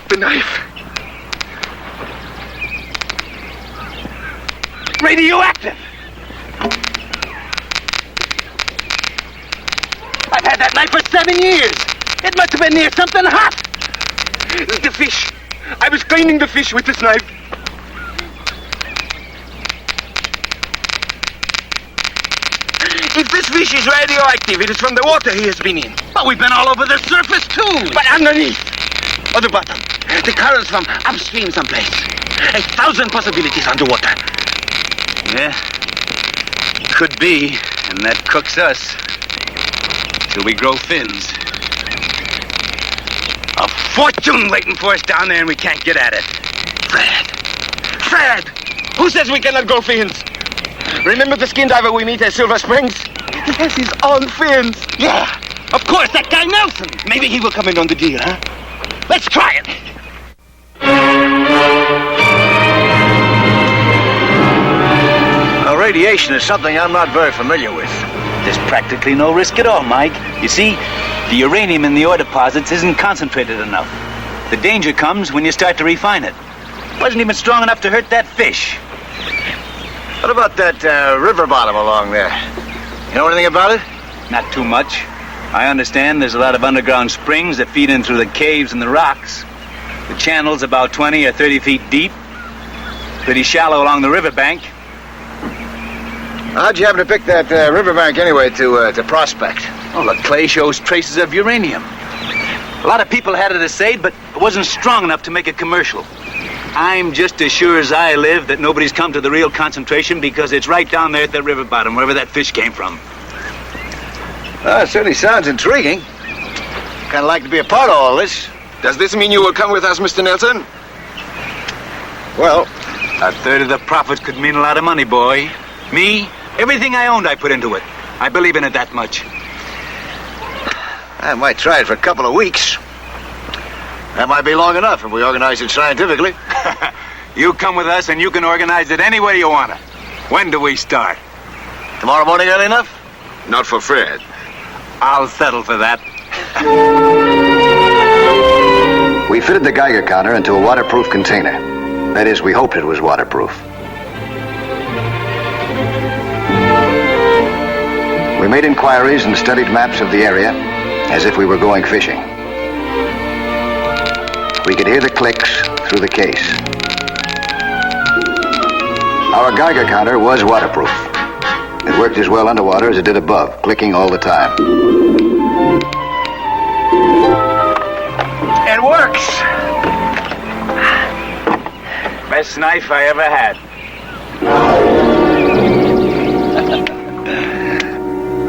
The knife. Radioactive. I've had that knife for 7 years. It must have been near something hot. The fish. I was cleaning the fish with this knife. If this fish is radioactive, it is from the water he has been in. But we've been all over the surface, too. But underneath, or the bottom, the currents from upstream someplace. 1,000 possibilities underwater. Yeah, could be, and that cooks us. Till we grow fins. A fortune waiting for us down there, and we can't get at it. Fred! Who says we cannot grow fins? Remember the skin diver we meet at Silver Springs? He has his own fins. Yeah, of course, that guy Nelson. Maybe he will come in on the deal, huh? Let's try it. Now, radiation is something I'm not very familiar with. There's practically no risk at all, Mike. You see, the uranium in the ore deposits isn't concentrated enough. The danger comes when you start to refine it. It wasn't even strong enough to hurt that fish. What about that river bottom along there? You know anything about it? Not too much. I understand there's a lot of underground springs that feed in through the caves and the rocks. The channel's about 20 or 30 feet deep. Pretty shallow along the riverbank. How'd you happen to pick that riverbank anyway to prospect? Oh, the clay shows traces of uranium. A lot of people had it assayed, but it wasn't strong enough to make it commercial. I'm just as sure as I live that nobody's come to the real concentration because it's right down there at the river bottom, wherever that fish came from. It certainly sounds intriguing. Kind of like to be a part of all this. Does this mean you will come with us, Mr. Nelson? Well, a third of the profits could mean a lot of money, boy. Me, everything I owned I put into it. I believe in it that much. I might try it for a couple of weeks. That might be long enough if we organize it scientifically. You come with us and you can organize it any way you want it. When do we start? Tomorrow morning early enough? Not for Fred. I'll settle for that. We fitted the Geiger counter into a waterproof container. That is, we hoped it was waterproof. We made inquiries and studied maps of the area as if we were going fishing. We could hear the clicks through the case. Our Geiger counter was waterproof. It worked as well underwater as it did above, clicking all the time. It works! Best knife I ever had.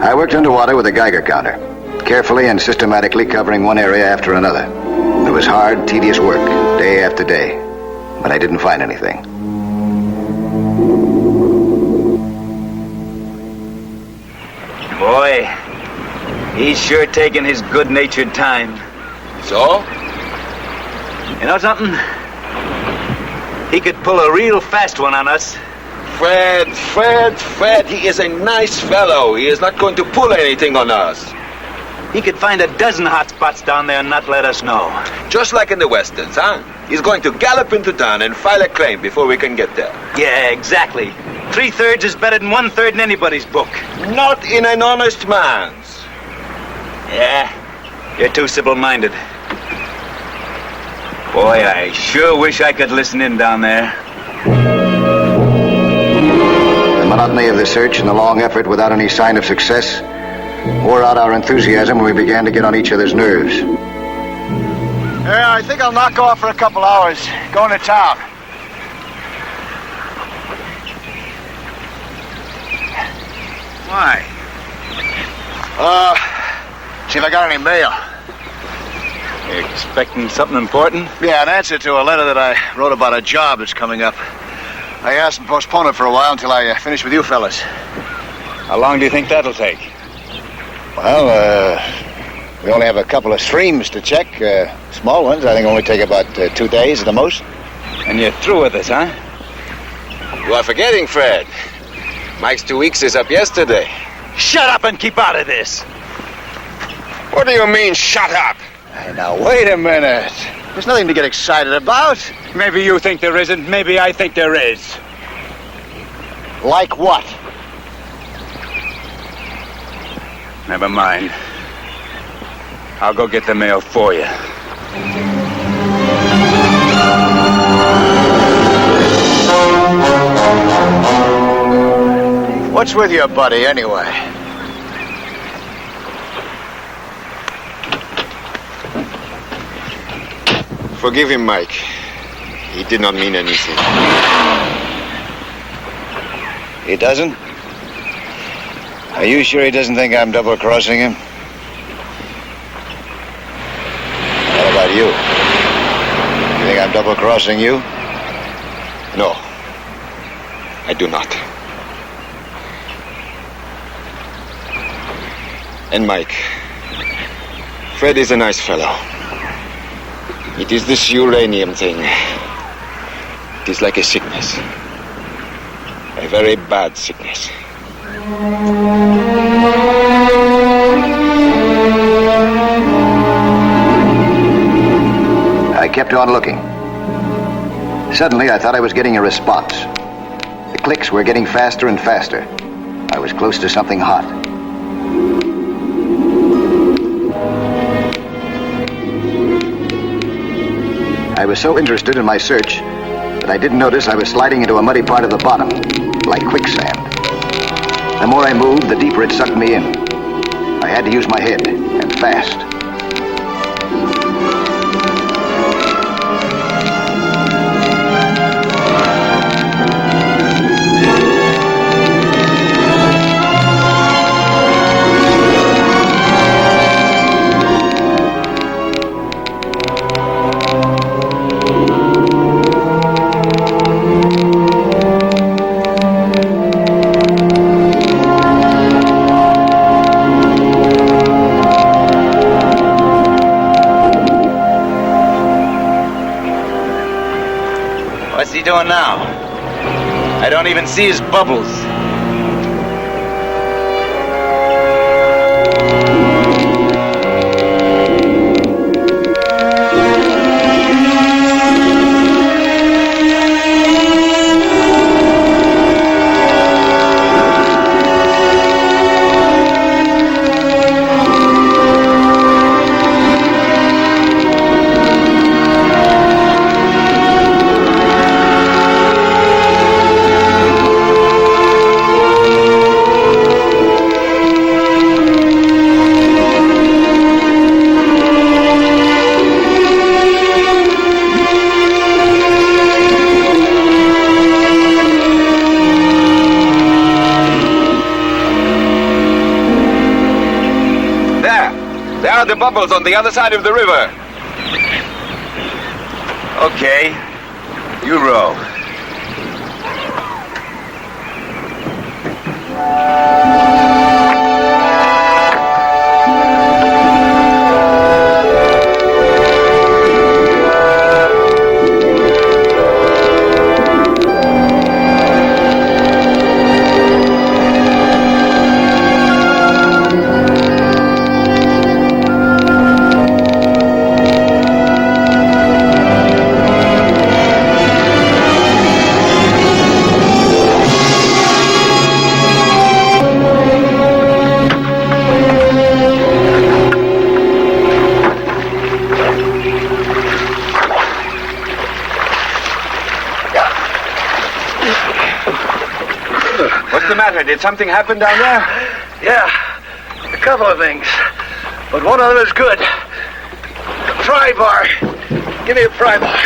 I worked underwater with a Geiger counter, carefully and systematically covering one area after another. It was hard, tedious work, day after day, but I didn't find anything. Boy, he's sure taking his good-natured time. So? You know something? He could pull a real fast one on us. Fred, he is a nice fellow. He is not going to pull anything on us. He could find a dozen hot spots down there and not let us know. Just like in the westerns, huh? He's going to gallop into town and file a claim before we can get there. Yeah, exactly. 3/3 is better than 1/3 in anybody's book. Not in an honest man's. Yeah, you're too simple-minded. Boy, I sure wish I could listen in down there. The monotony of the search and the long effort without any sign of success wore out our enthusiasm when we began to get on each other's nerves. Yeah, I think I'll knock off for a couple hours. Going to town. Why? See if I got any mail. You expecting something important? Yeah, an answer to a letter that I wrote about a job that's coming up. I asked him to postpone it for a while until I finish with you fellas. How long do you think that'll take? Well, we only have a couple of streams to check. Small ones. I think only take about 2 days at the most. And you're through with us, huh? You are forgetting, Fred. Mike's 2 weeks is up yesterday. Shut up and keep out of this. What do you mean, shut up? Hey, now, wait a minute. There's nothing to get excited about. Maybe you think there isn't. Maybe I think there is. Like what? Never mind. I'll go get the mail for you. What's with you, buddy, anyway? Forgive him, Mike. He did not mean anything. He doesn't? Are you sure he doesn't think I'm double-crossing him? What about you? You think I'm double-crossing you? No, I do not. And Mike, Fred is a nice fellow. It is this uranium thing. It is like a sickness. A very bad sickness. I kept on looking. Suddenly, I thought I was getting a response. The clicks were getting faster and faster. I was close to something hot. I was so interested in my search that I didn't notice I was sliding into a muddy part of the bottom, like quicksand. The more I moved, the deeper it sucked me in. I had to use my head, and fast. What's he doing now? I don't even see his bubbles. The bubbles on the other side of the river. Okay, you row. boy, did something happen down there? Yeah, a couple of things. But one of them is good. Pry bar. Give me a pry bar.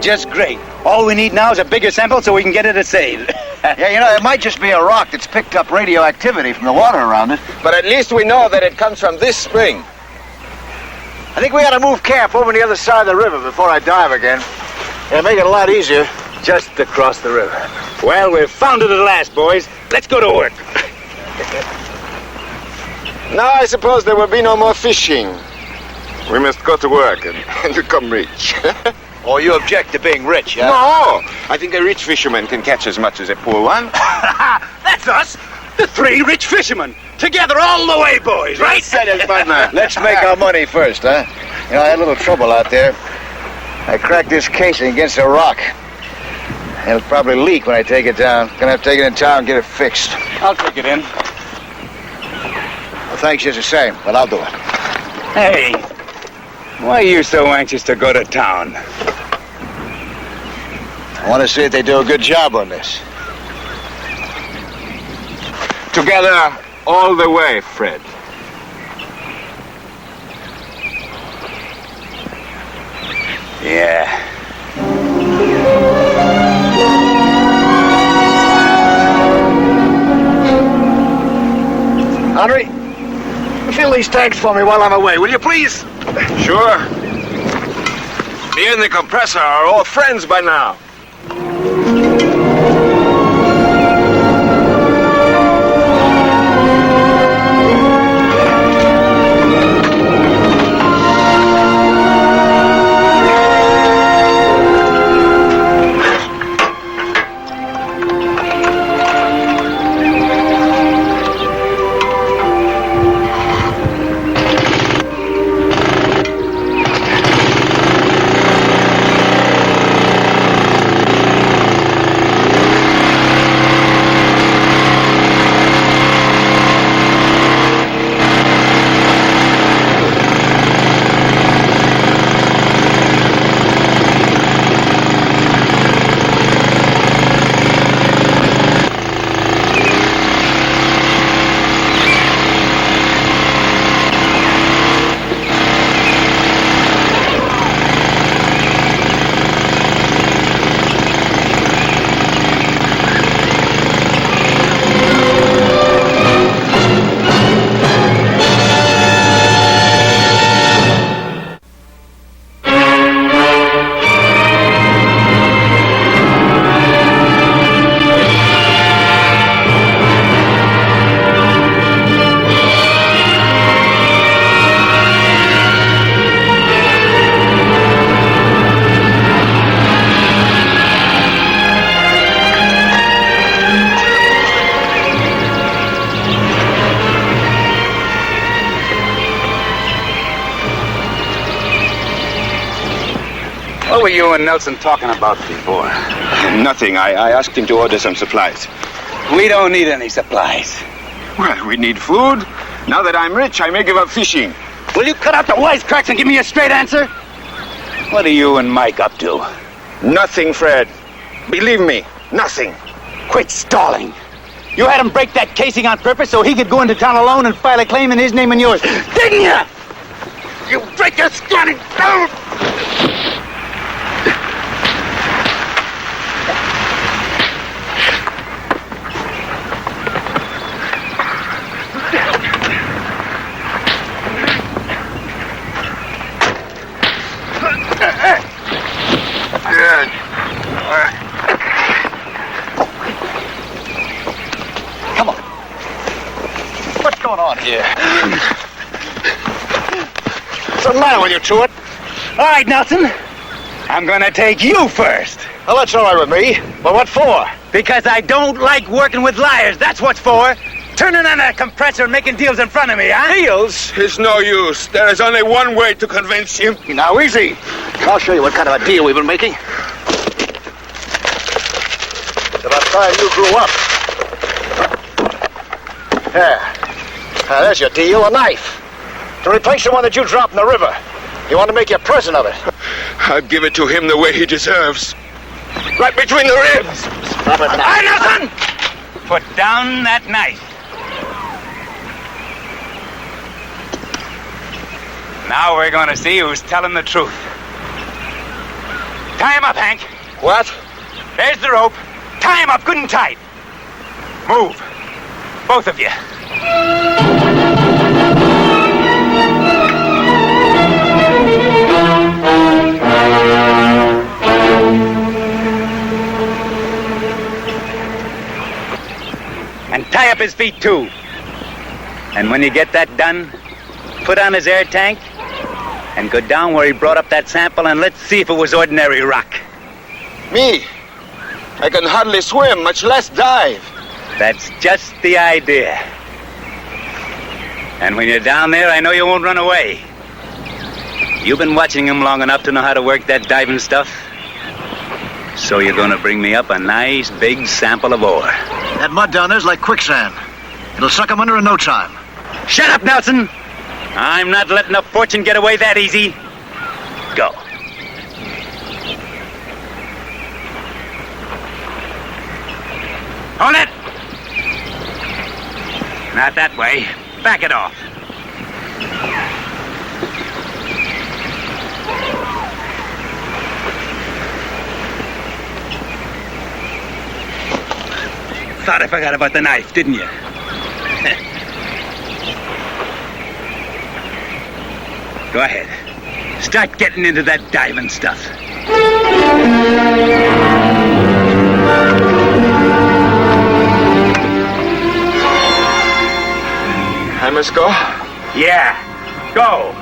Just great. All we need now is a bigger sample so we can get it assayed. Yeah, you know, it might just be a rock that's picked up radioactivity from the water around it. But at least we know that it comes from this spring. I think we ought to move camp over on the other side of the river before I dive again. It'll make it a lot easier. Just across the river. Well, we've found it at last, boys. Let's go to work. Now I suppose there will be no more fishing. We must go to work and become rich. Or you object to being rich, huh? No! I think a rich fisherman can catch as much as a poor one. That's us. The three rich fishermen. Together all the way, boys, right? Said it, partner. Let's make our money first, huh? You know, I had a little trouble out there. I cracked this casing against a rock. It'll probably leak when I take it down. Gonna have to take it in town and get it fixed. I'll take it in. Well, thanks just the same, but I'll do it. Hey, why are you so anxious to go to town? I want to see if they do a good job on this. Together all the way, Fred. Yeah. Henry, fill these tanks for me while I'm away, will you please? Sure. Me and the compressor are all friends by now. What were you and Nelson talking about before? Nothing. I asked him to order some supplies. We don't need any supplies. Well, we need food. Now that I'm rich, I may give up fishing. Will you cut out the wisecracks and give me a straight answer? What are you and Mike up to? Nothing, Fred. Believe me, nothing. Quit stalling. You had him break that casing on purpose so he could go into town alone and file a claim in his name and yours, didn't you? You break your skin! What's the matter with you, Truett? All right, Nelson. I'm gonna take you first. Well, that's all right with me. But what for? Because I don't like working with liars. That's what for. Turning on that compressor and making deals in front of me, huh? Deals? It's no use. There is only one way to convince him. Now, easy. I'll show you what kind of a deal we've been making. It's about time you grew up. There. Now, there's your deal, a knife. To replace the one that you dropped in the river. You want to make you a present of it. I'll give it to him the way he deserves. Right between the ribs. Stop it now. Hey, Nelson! Put down that knife. Now we're going to see who's telling the truth. Tie him up, Hank. What? There's the rope. Tie him up good and tight. Move. Both of you. And tie up his feet, too. And when you get that done, put on his air tank and go down where he brought up that sample and let's see if it was ordinary rock. Me? I can hardly swim, much less dive. That's just the idea. And when you're down there, I know you won't run away. You've been watching him long enough to know how to work that diving stuff. So you're going to bring me up a nice big sample of ore. That mud down there's like quicksand. It'll suck him under in no time. Shut up, Nelson! I'm not letting a fortune get away that easy. Go. Hold it! Not that way. Back it off. Thought I forgot about the knife, didn't you? Go ahead. Start getting into that diving stuff. I must go? Yeah, go.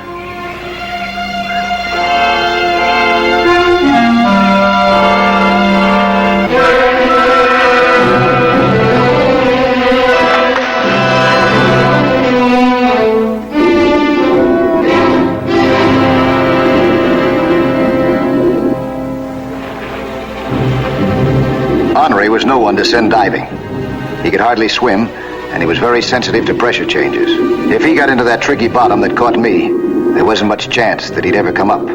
Henri was no one to send diving. He could hardly swim, and he was very sensitive to pressure changes. If he got into that tricky bottom that caught me, there wasn't much chance that he'd ever come up.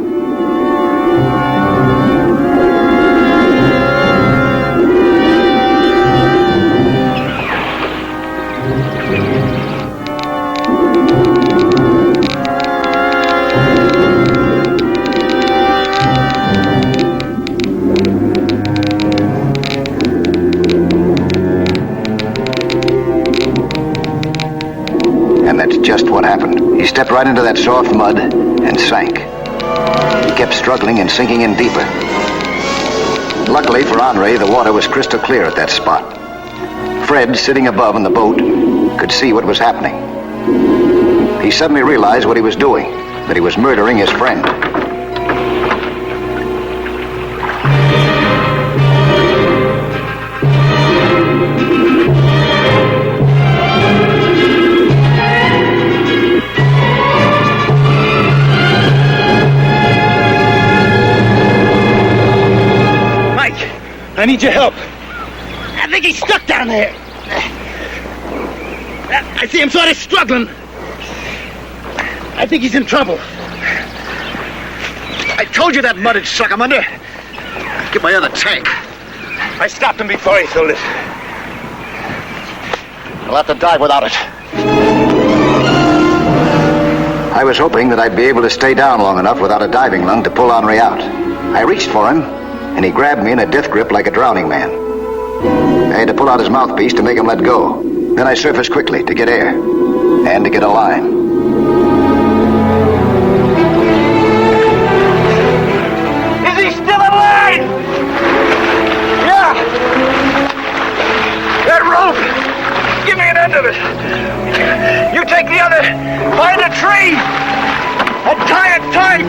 Just what happened. He stepped right into that soft mud and sank. He kept struggling and sinking in deeper. Luckily for Henri, the water was crystal clear at that spot. Fred, sitting above in the boat, could see what was happening. He suddenly realized what he was doing, that he was murdering his friend. I need your help. I think he's stuck down there. I see him sort of struggling. I think he's in trouble. I told you that mud would suck him under. Get my other tank. I stopped him before he filled it. I'll have to dive without it. I was hoping that I'd be able to stay down long enough without a diving lung to pull Henri out. I reached for him, and he grabbed me in a death grip like a drowning man. I had to pull out his mouthpiece to make him let go. Then I surfaced quickly to get air and to get a line. Is he still alive? Yeah! That rope! Give me an end of it! You take the other! Find a tree! And Tie it tight!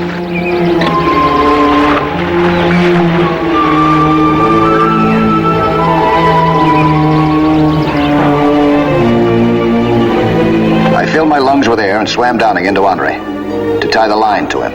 I filled my lungs with air and swam down again to Andre to tie the line to him.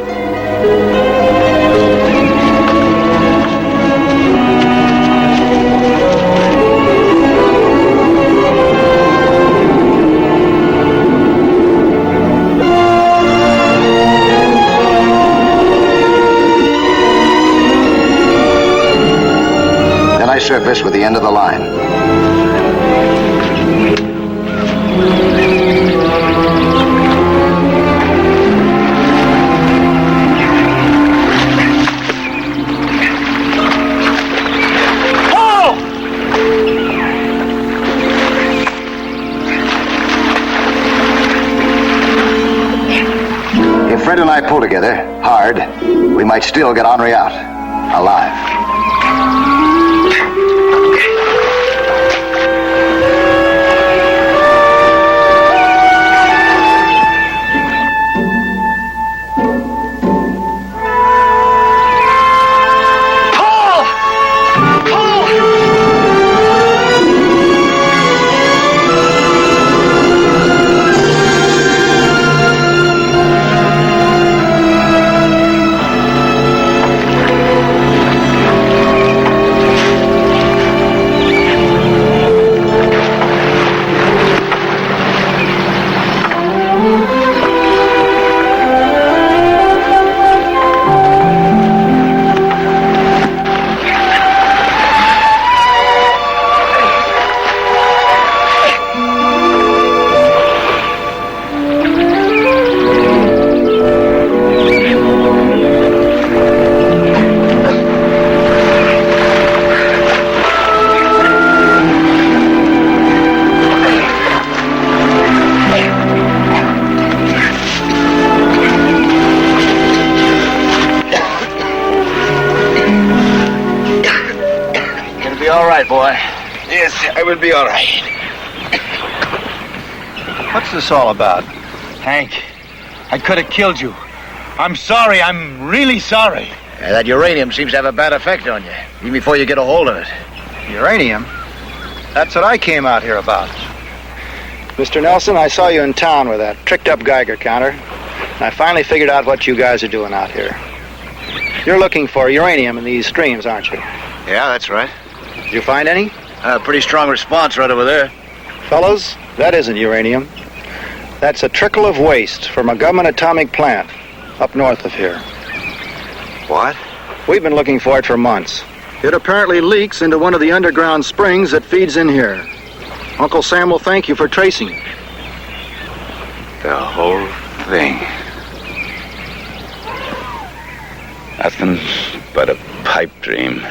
Then I surfaced with the end of the line. If Fred and I pull together hard, we might still get Henri out, alive. Boy. Yes, I will be all right. What's this all about? Hank, I could have killed you. I'm sorry. I'm really sorry. That uranium seems to have a bad effect on you, even before you get a hold of it. Uranium? That's what I came out here about. Mr. Nelson, I saw you in town with that tricked-up Geiger counter, and I finally figured out what you guys are doing out here. You're looking for uranium in these streams, aren't you? Yeah, that's right. Did you find any? Pretty strong response right over there. Fellows, that isn't uranium. That's a trickle of waste from a government atomic plant up north of here. What? We've been looking for it for months. It apparently leaks into one of the underground springs that feeds in here. Uncle Sam will thank you for tracing it. The whole thing. Nothing but a pipe dream.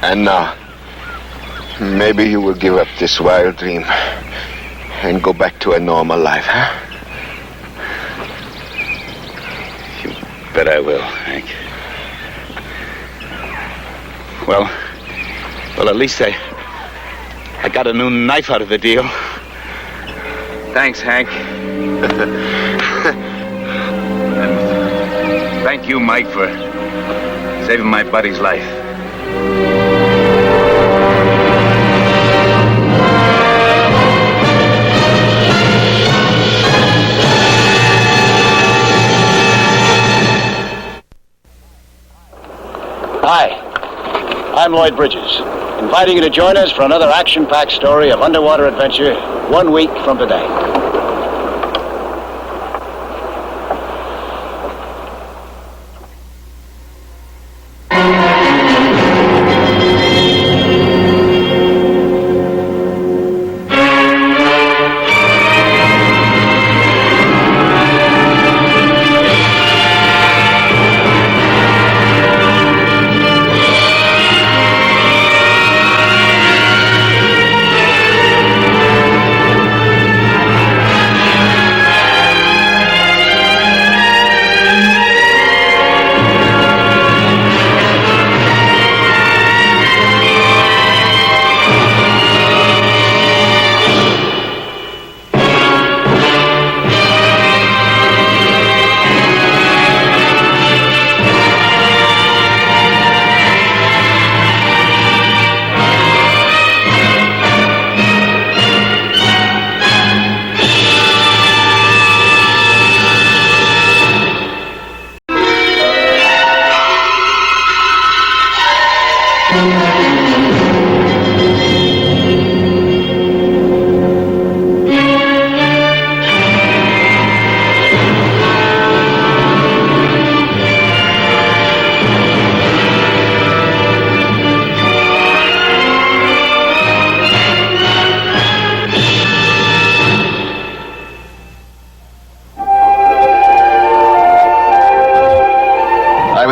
And now, maybe you will give up this wild dream and go back to a normal life, huh? You bet I will, Hank. Well, at least I got a new knife out of the deal. Thanks, Hank. And thank you, Mike, for saving my buddy's life. Hi, I'm Lloyd Bridges, inviting you to join us for another action-packed story of underwater adventure 1 week from today.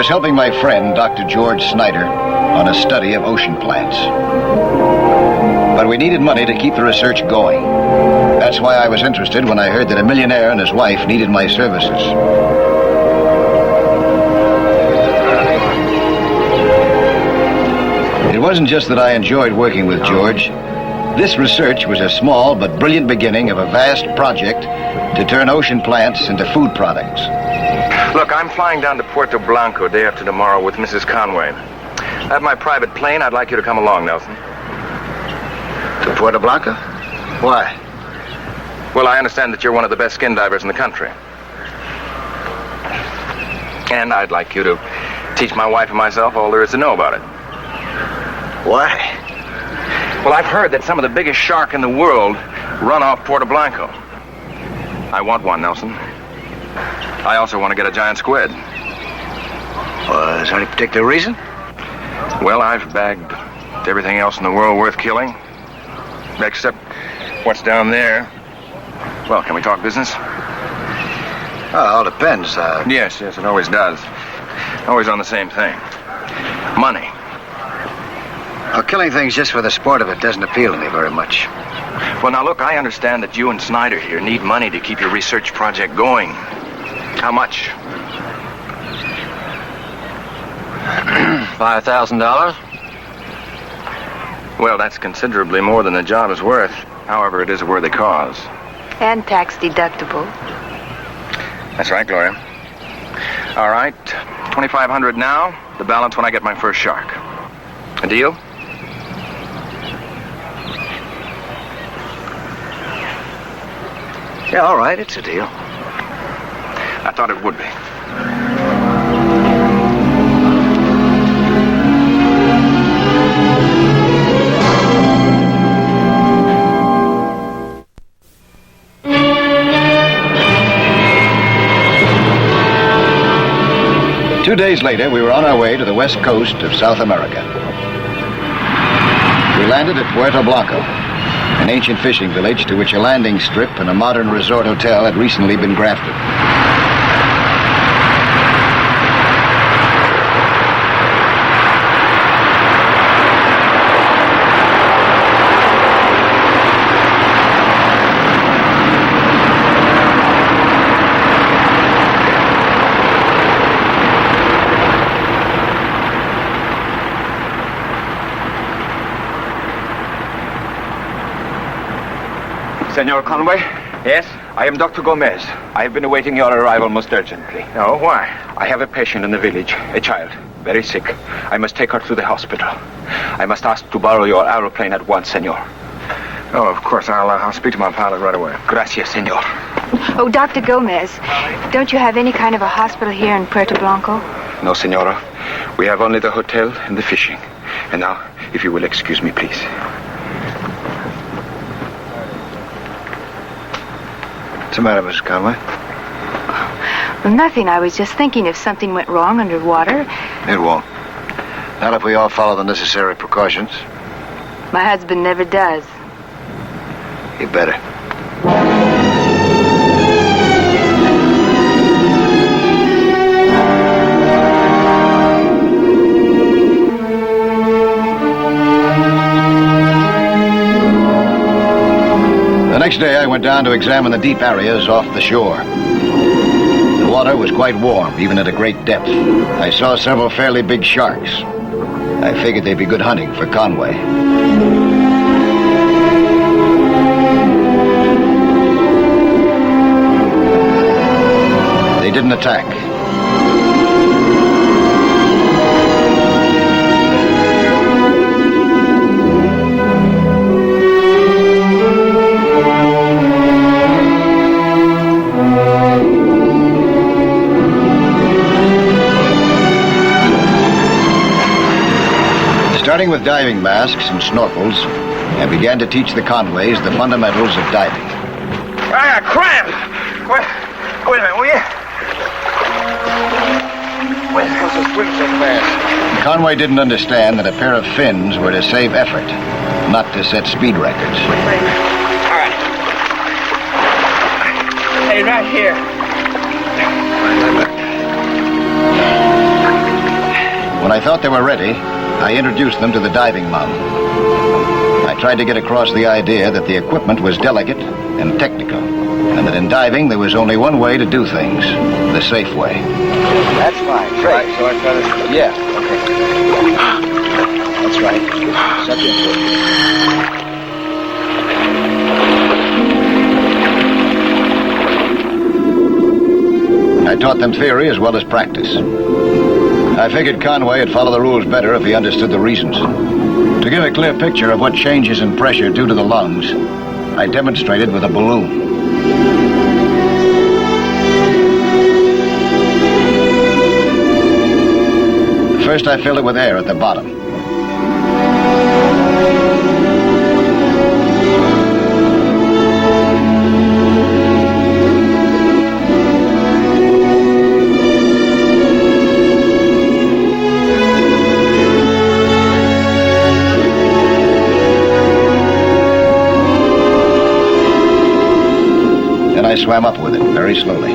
was helping my friend, Dr. George Snyder, on a study of ocean plants. But we needed money to keep the research going. That's why I was interested when I heard that a millionaire and his wife needed my services. It wasn't just that I enjoyed working with George. This research was a small but brilliant beginning of a vast project to turn ocean plants into food products. Look, I'm flying down to Puerto Blanco day after tomorrow with Mrs. Conway. I have my private plane. I'd like you to come along, Nelson. To Puerto Blanco? Why? Well, I understand that you're one of the best skin divers in the country. And I'd like you to teach my wife and myself all there is to know about it. Why? Well, I've heard that some of the biggest shark in the world run off Puerto Blanco. I want one, Nelson. I also want to get a giant squid. Is there any particular reason? Well, I've bagged everything else in the world worth killing. Except what's down there. Well, can we talk business? Oh, it all depends. Yes, it always does. Always on the same thing. Money. Well, killing things just for the sport of it doesn't appeal to me very much. Well, now, look, I understand that you and Snyder here need money to keep your research project going. How much? $5,000? Well, that's considerably more than the job is worth. However, it is a worthy cause. And tax deductible. That's right, Gloria. All right, $2,500 now. The balance when I get my first shark. A deal? Yeah, all right, it's a deal. I thought it would be. 2 days later, we were on our way to the west coast of South America. We landed at Puerto Blanco, an ancient fishing village to which a landing strip and a modern resort hotel had recently been grafted. Senor Conway? Yes? I am Dr. Gomez. I have been awaiting your arrival most urgently. Oh, why? I have a patient in the village, a child, very sick. I must take her to the hospital. I must ask to borrow your aeroplane at once, senor. Oh, of course. I'll speak to my pilot right away. Gracias, senor. Oh, Dr. Gomez, don't you have any kind of a hospital here in Puerto Blanco? No, senora. We have only the hotel and the fishing. And now, if you will excuse me, please. What's the matter, Mrs. Conway? Well, nothing. I was just thinking if something went wrong underwater. It won't. Not if we all follow the necessary precautions. My husband never does. You better. The next day, I went down to examine the deep areas off the shore. The water was quite warm, even at a great depth. I saw several fairly big sharks. I figured they'd be good hunting for Conway. They didn't attack. Starting with diving masks and snorkels, I began to teach the Conways the fundamentals of diving. I got cramp! Wait a minute, will you? Why are you supposed to swim so fast? Conway didn't understand that a pair of fins were to save effort, not to set speed records. All right. Hey, right here. When I thought they were ready, I introduced them to the diving lung. I tried to get across the idea that the equipment was delicate and technical, and that in diving there was only one way to do things, the safe way. That's fine. Right, so I try to... Yeah, okay. That's right. Suck into it. I taught them theory as well as practice. I figured Conway would follow the rules better if he understood the reasons. To give a clear picture of what changes in pressure do to the lungs, I demonstrated with a balloon. First, I filled it with air at the bottom. Then I swam up with it very slowly.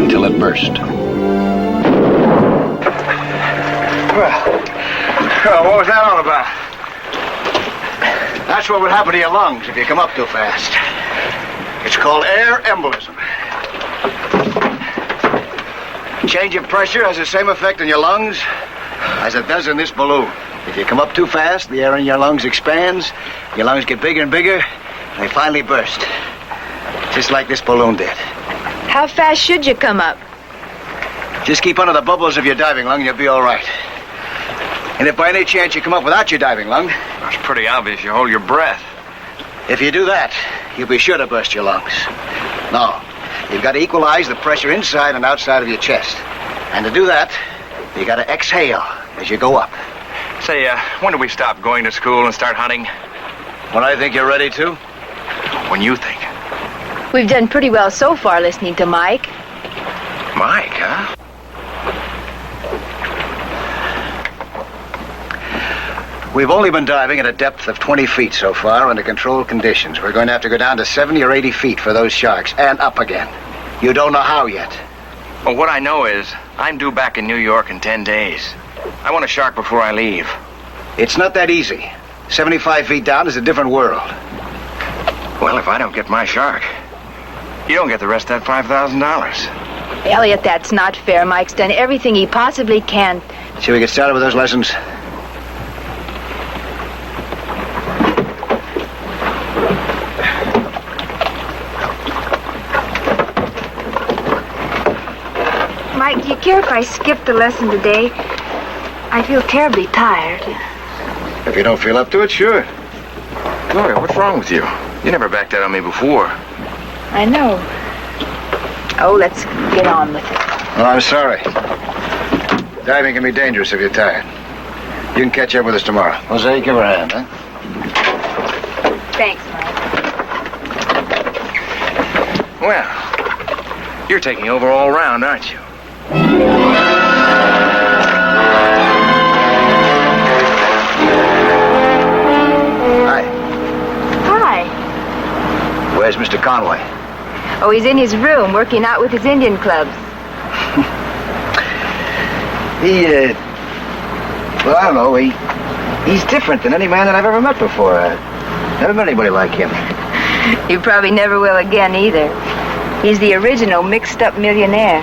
Until it burst. Well, what was that all about? That's what would happen to your lungs if you come up too fast. It's called air embolism. Change of pressure has the same effect on your lungs as it does in this balloon. If you come up too fast, the air in your lungs expands, your lungs get bigger and bigger, and they finally burst. Just like this balloon did. How fast should you come up? Just keep under the bubbles of your diving lung and you'll be all right. And if by any chance you come up without your diving lung... It's pretty obvious you hold your breath. If you do that, you'll be sure to burst your lungs. No, you've got to equalize the pressure inside and outside of your chest. And to do that, you got to exhale as you go up. Say, when do we stop going to school and start hunting? When I think you're ready to. When you think. We've done pretty well so far listening to Mike. Mike, huh? We've only been diving at a depth of 20 feet so far under controlled conditions. We're going to have to go down to 70 or 80 feet for those sharks, and up again. You don't know how yet. Well, what I know is I'm due back in New York in 10 days. I want a shark before I leave. It's not that easy. 75 feet down is a different world. Well, if I don't get my shark, you don't get the rest of that $5,000. Elliot, that's not fair. Mike's done everything he possibly can. Shall we get started with those lessons? Mike, do you care if I skip the lesson today? I feel terribly tired. If you don't feel up to it, sure. Gloria, what's wrong with you? You never backed out on me before. I know. Oh, let's get on with it. Well, I'm sorry. Diving can be dangerous if you're tired. You can catch up with us tomorrow. Jose, give her a hand, huh? Thanks, Mike. Well, you're taking over all round, aren't you? Hi. Hi. Where's Mr. Conway? Oh, he's in his room working out with his Indian clubs. Well, I don't know. He's different than any man that I've ever met before. Never met anybody like him. You probably never will again either. He's the original mixed-up millionaire.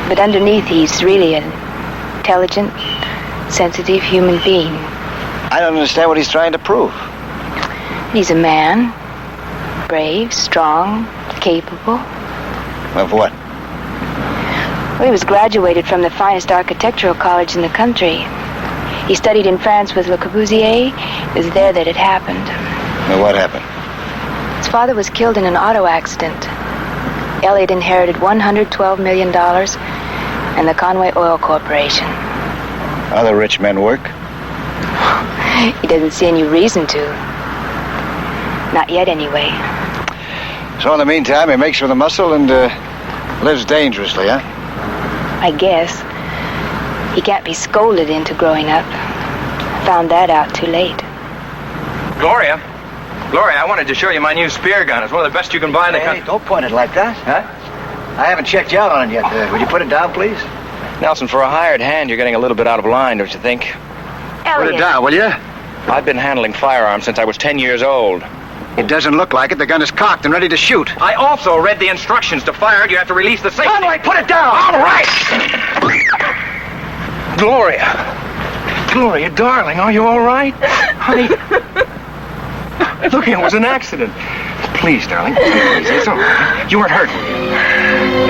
But underneath, he's really an intelligent, sensitive human being. I don't understand what he's trying to prove. He's a man. Brave, strong, capable. Of what? Well, he was graduated from the finest architectural college in the country. He studied in France with Le Corbusier. It was there that it happened. Well, what happened? His father was killed in an auto accident. Elliot inherited $112 million and the Conway Oil Corporation. Other rich men work? He doesn't see any reason to. Not yet, anyway. So in the meantime, he makes for the muscle and Lives dangerously, huh? I guess. He can't be scolded into growing up. Found that out too late. Gloria, I wanted to show you my new spear gun. It's one of the best you can buy in the country. Hey, don't point it like that. Huh? I haven't checked you out on it yet. Would you put it down, please? Nelson, for a hired hand, you're getting a little bit out of line, don't you think? Put it down, will you? I've been handling firearms since I was 10 years old. It doesn't look like it. The gun is cocked and ready to shoot. I also read the instructions to fire it. You have to release the safety. Conway, put it down! All right! Gloria, darling, are you all right? Honey, look, it was an accident. Please, darling, please, it's all right. You weren't hurt, were you?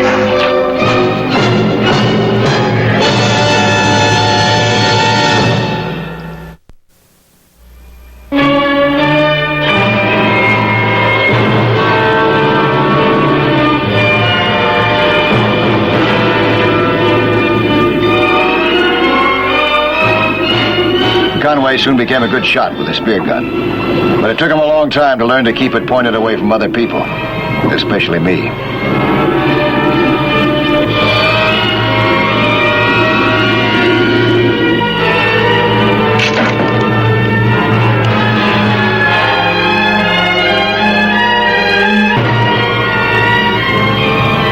Conway soon became a good shot with a spear gun. But it took him a long time to learn to keep it pointed away from other people, especially me.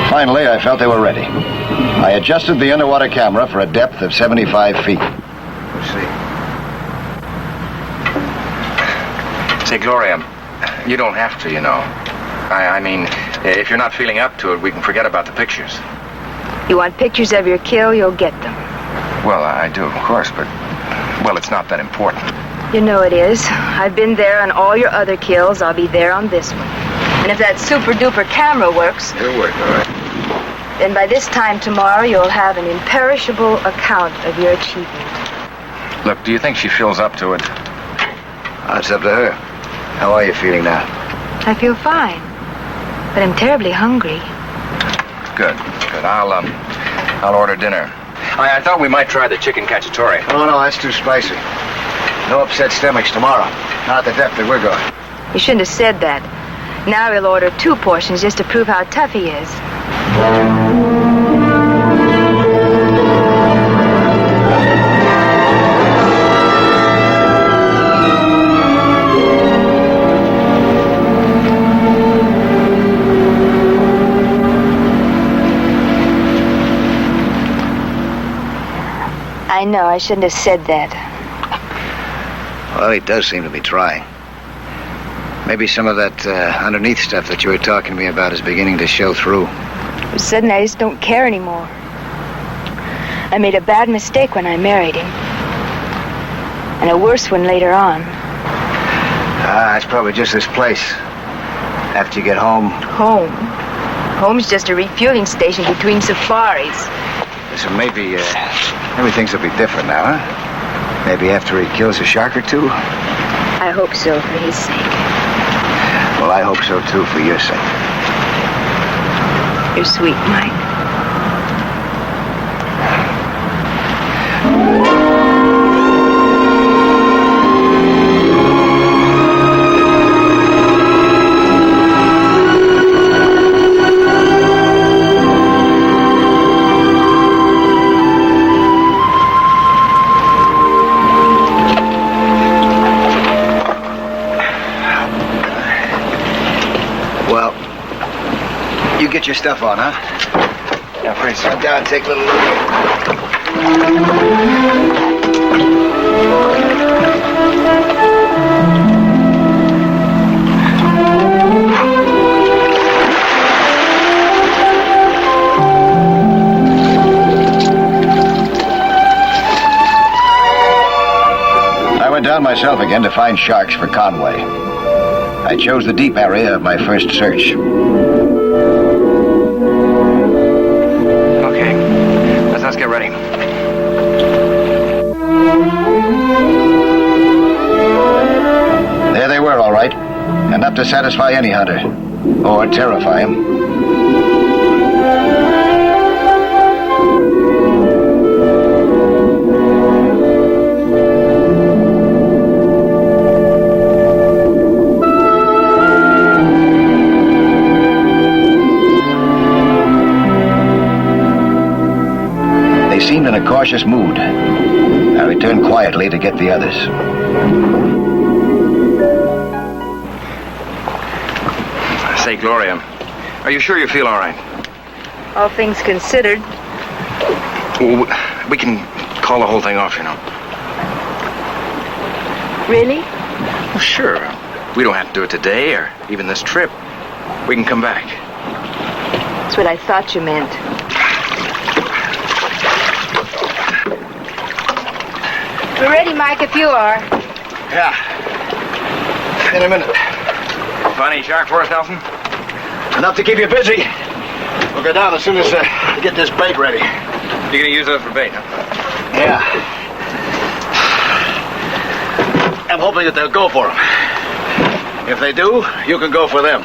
Finally, I felt they were ready. I adjusted the underwater camera for a depth of 75 feet. Let's see. Say, Gloria, you don't have to, you know. I mean, if you're not feeling up to it, we can forget about the pictures. You want pictures of your kill, you'll get them. Well, I do, of course, but, well, it's not that important. You know it is. I've been there on all your other kills. I'll be there on this one. And if that super-duper camera works... It'll work, all right. Then by this time tomorrow, you'll have an imperishable account of your achievement. Look, do you think she feels up to it? It's up to her. How are you feeling now? I feel fine, but I'm terribly hungry. Good. I'll order dinner. I thought we might try the chicken cacciatore. Oh, no, that's too spicy. No upset stomachs tomorrow. Not at the depth that we're going. You shouldn't have said that. Now we'll order 2 portions just to prove how tough he is. I know, I shouldn't have said that. Well, he does seem to be trying. Maybe some of that underneath stuff that you were talking to me about is beginning to show through. Suddenly, I just don't care anymore. I made a bad mistake when I married him. And a worse one later on. It's probably just this place. After you get home. Home? Home's just a refueling station between safaris. So maybe things will be different now, huh? Maybe after he kills a shark or two? I hope so, for his sake. Well, I hope so, too, for your sake. You're sweet, Mike. Get your stuff on, huh? Yeah, afraid so. Come down, take a little look. I went down myself again to find sharks for Conway. I chose the deep area of my first search. Let's get ready. There they were, all right. Enough to satisfy any hunter. Or terrify him. cautious mood, I returned quietly to get the others. Say, Gloria, are you sure you feel all right? All things considered. Well, we can call the whole thing off, you know. Really? Well, sure. We don't have to do it today or even this trip. We can come back. That's what I thought you meant. We're ready, Mike, if you are. Yeah. In a minute. Find any shark for us, Nelson? Enough to keep you busy. We'll go down as soon as we get this bait ready. You're gonna use those for bait, huh? Yeah. I'm hoping that they'll go for them. If they do, you can go for them.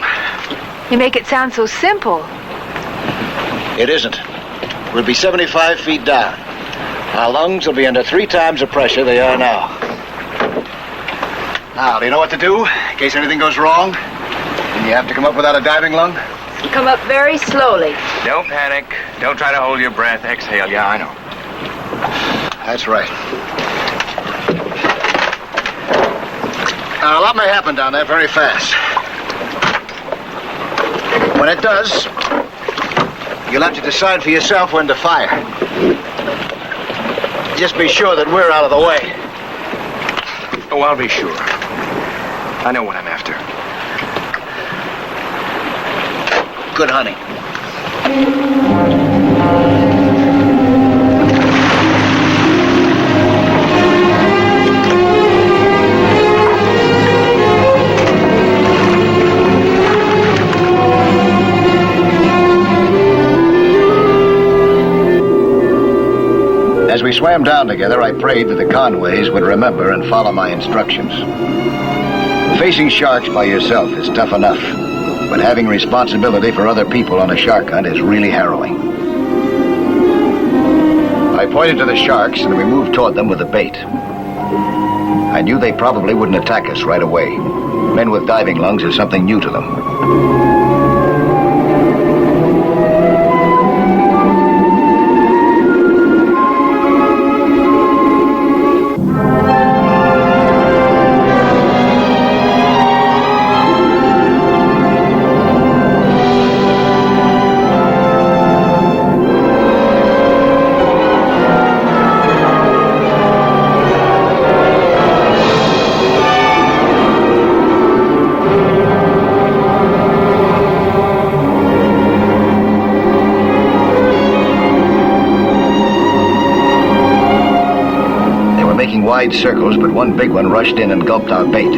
You make it sound so simple. It isn't. We'll be 75 feet down. Our lungs will be under 3 times the pressure they are now. Now, do you know what to do in case anything goes wrong? And you have to come up without a diving lung? Come up very slowly. Don't panic. Don't try to hold your breath. Exhale. Yeah, I know. That's right. Now, a lot may happen down there very fast. When it does, you'll have to decide for yourself when to fire. Just be sure that we're out of the way. Oh, I'll be sure. I know what I'm after. Good hunting. As we swam down together, I prayed that the Conways would remember and follow my instructions. Facing sharks by yourself is tough enough, but having responsibility for other people on a shark hunt is really harrowing. I pointed to the sharks and we moved toward them with the bait. I knew they probably wouldn't attack us right away. Men with diving lungs is something new to them. Wide circles, but one big one rushed in and gulped our bait.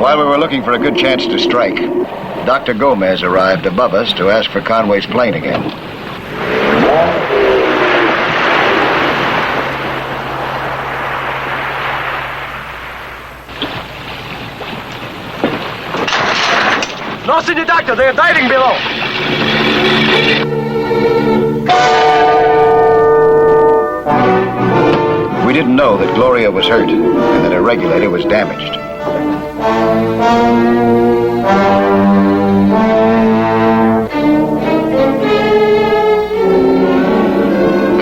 While we were looking for a good chance to strike, Dr. Gomez arrived above us to ask for Conway's plane again. No, Senior Doctor, they're diving below. We didn't know that Gloria was hurt and that her regulator was damaged.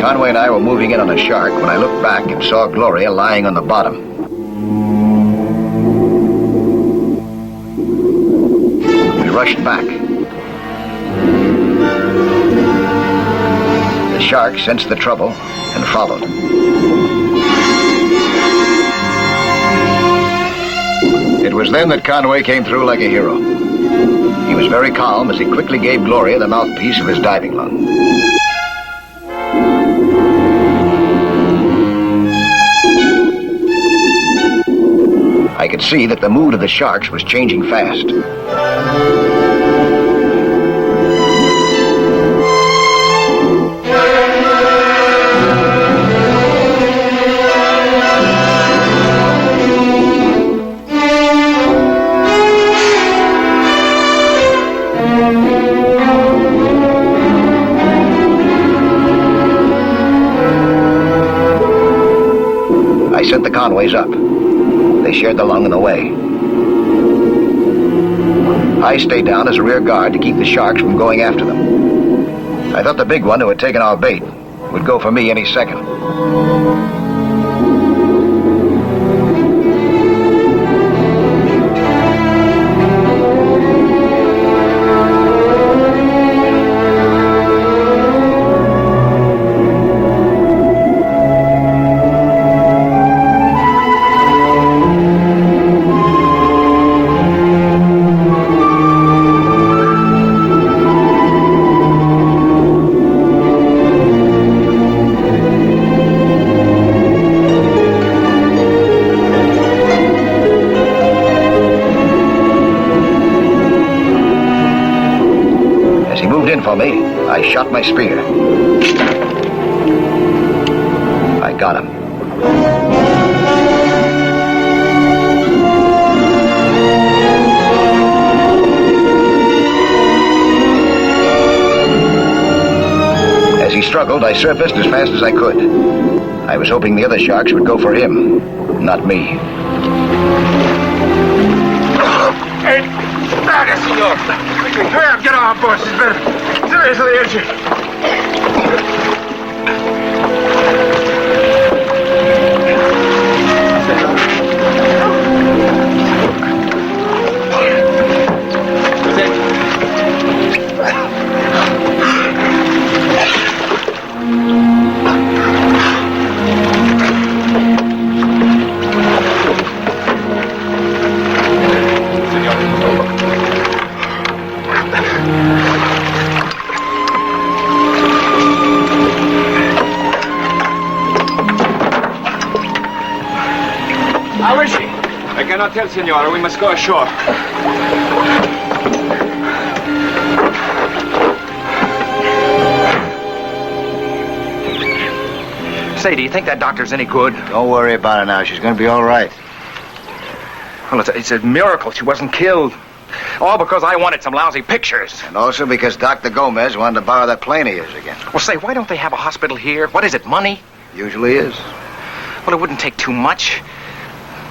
Conway and I were moving in on a shark when I looked back and saw Gloria lying on the bottom. We rushed back. The shark sensed the trouble and followed. It was then that Conway came through like a hero. He was very calm as he quickly gave Gloria the mouthpiece of his diving lung. I could see that the mood of the sharks was changing fast. I sent the Conways up. They shared the lung and the way. I stayed down as a rear guard to keep the sharks from going after them. I thought the big one who had taken our bait would go for me any second. For me, I shot my spear. I got him. As he struggled, I surfaced as fast as I could. I was hoping the other sharks would go for him, not me. Hey, Naga, senor. Hurry up, get off, boss. It's better. Seriously injured. How is she? I cannot tell, senora. We must go ashore. Say, do you think that doctor's any good? Don't worry about her now. She's going to be all right. Well, it's a miracle she wasn't killed. All because I wanted some lousy pictures. And also because Dr. Gomez wanted to borrow that plane of yours again. Well, say, why don't they have a hospital here? What is it, money? Usually is. Well, it wouldn't take too much.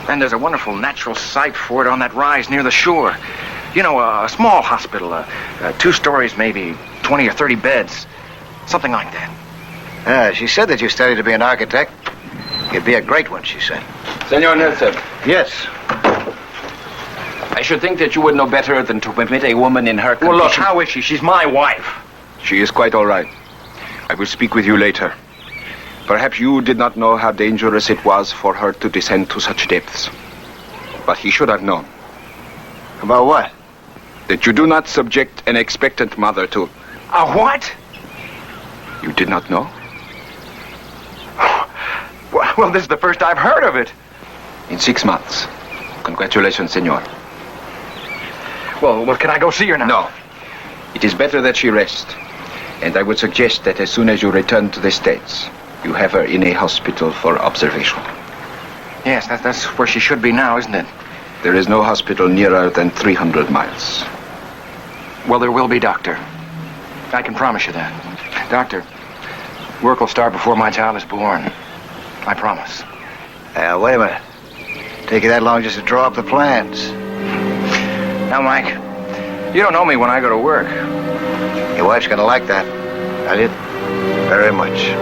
And there's a wonderful natural site for it on that rise near the shore. You know, a small hospital, 2 stories, maybe 20 or 30 beds. Something like that. She said that you studied to be an architect. You'd be a great one, she said. Senor Nelson. Yes. I should think that you would know better than to permit a woman in her condition... Well, look, how is she? She's my wife. She is quite all right. I will speak with you later. Perhaps you did not know how dangerous it was for her to descend to such depths. But he should have known. About what? That you do not subject an expectant mother to... A what? You did not know? Well, this is the first I've heard of it. In 6 months. Congratulations, senor. Well, can I go see her now? No. It is better that she rest. And I would suggest that as soon as you return to the States, you have her in a hospital for observation. Yes, that's where she should be now, isn't it? There is no hospital nearer than 300 miles. Well, there will be, Doctor. I can promise you that. Doctor, work will start before my child is born. I promise. Wait a minute. Take you that long just to draw up the plans? Now, Mike, you don't know me when I go to work. Your wife's gonna like that. Elliot, very much.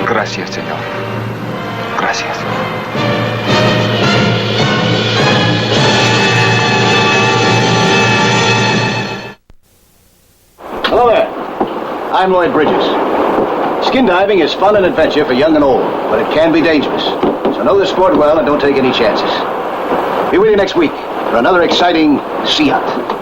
Gracias, senor. Gracias. Hello there. I'm Lloyd Bridges. Skin diving is fun and adventure for young and old, but it can be dangerous. So know the sport well and don't take any chances. Be with you next week for another exciting sea hunt.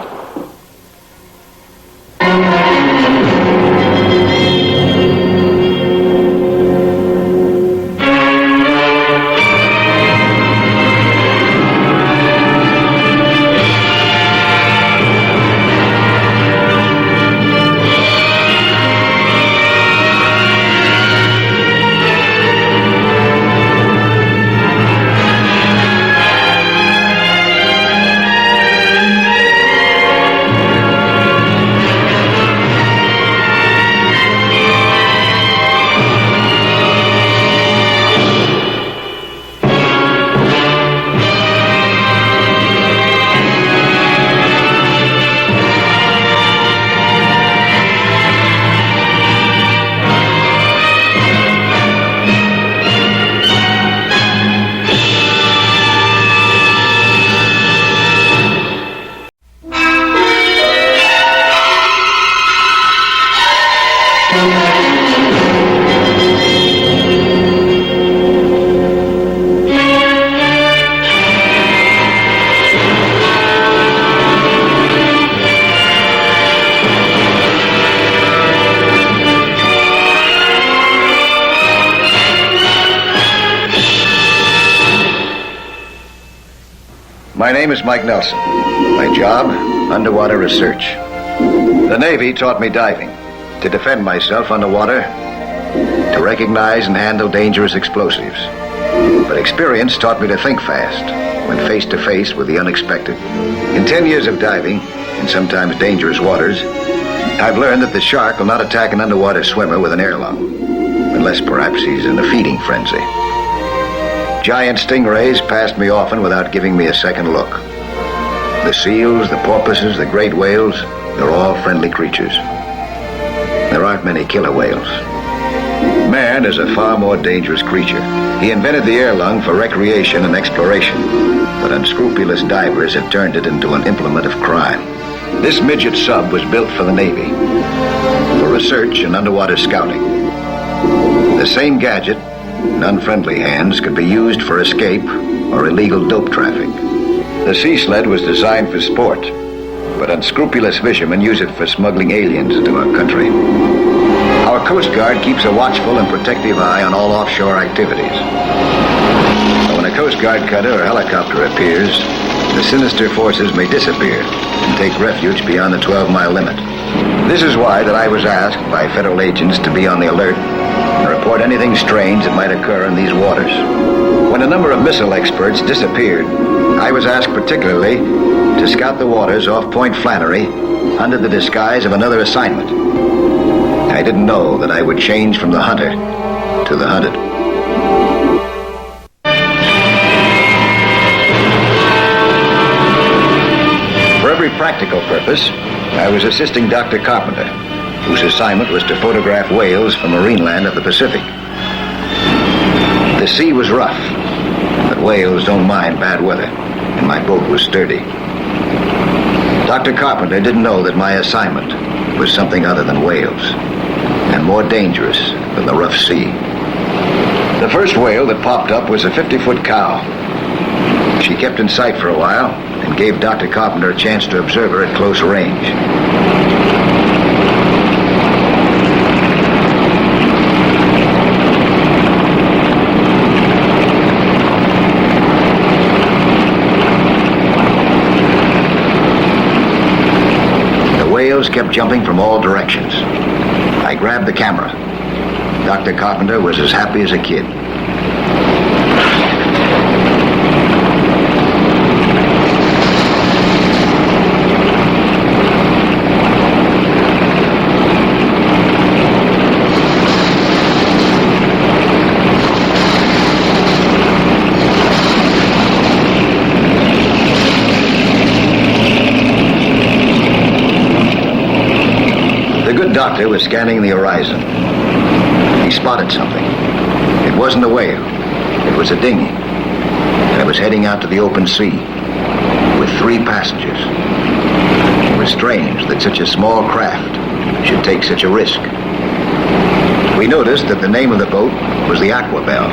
My name is Mike Nelson. My job, underwater research. The Navy taught me diving, to defend myself underwater, to recognize and handle dangerous explosives. But experience taught me to think fast when face to face with the unexpected. In 10 years of diving, in sometimes dangerous waters, I've learned that the shark will not attack an underwater swimmer with an air lung, unless perhaps he's in a feeding frenzy. Giant stingrays passed me often without giving me a second look. The seals, the porpoises, the great whales, they're all friendly creatures. There aren't many killer whales. Man is a far more dangerous creature. He invented the air lung for recreation and exploration, but unscrupulous divers have turned it into an implement of crime. This midget sub was built for the Navy, for research and underwater scouting. The same gadget, in unfriendly hands, could be used for escape or illegal dope traffic. The sea sled was designed for sport, but unscrupulous fishermen use it for smuggling aliens into our country. Our Coast Guard keeps a watchful and protective eye on all offshore activities. But when a Coast Guard cutter or helicopter appears, the sinister forces may disappear and take refuge beyond the 12-mile limit. This is why that I was asked by federal agents to be on the alert and report anything strange that might occur in these waters. When a number of missile experts disappeared, I was asked particularly to scout the waters off Point Flannery under the disguise of another assignment. I didn't know that I would change from the hunter to the hunted. For every practical purpose, I was assisting Dr. Carpenter, whose assignment was to photograph whales from marineland of the Pacific. The sea was rough, but whales don't mind bad weather, and my boat was sturdy. Dr. Carpenter didn't know that my assignment was something other than whales, and more dangerous than the rough sea. The first whale that popped up was a 50-foot cow. She kept in sight for a while and gave Dr. Carpenter a chance to observe her at close range. The whales kept jumping from all directions. I grabbed the camera. Dr. Carpenter was as happy as a kid. The good doctor was scanning the horizon. He spotted something. It wasn't a whale. It was a dinghy. And it was heading out to the open sea with 3 passengers. It was strange that such a small craft should take such a risk. We noticed that the name of the boat was the Aquabelle.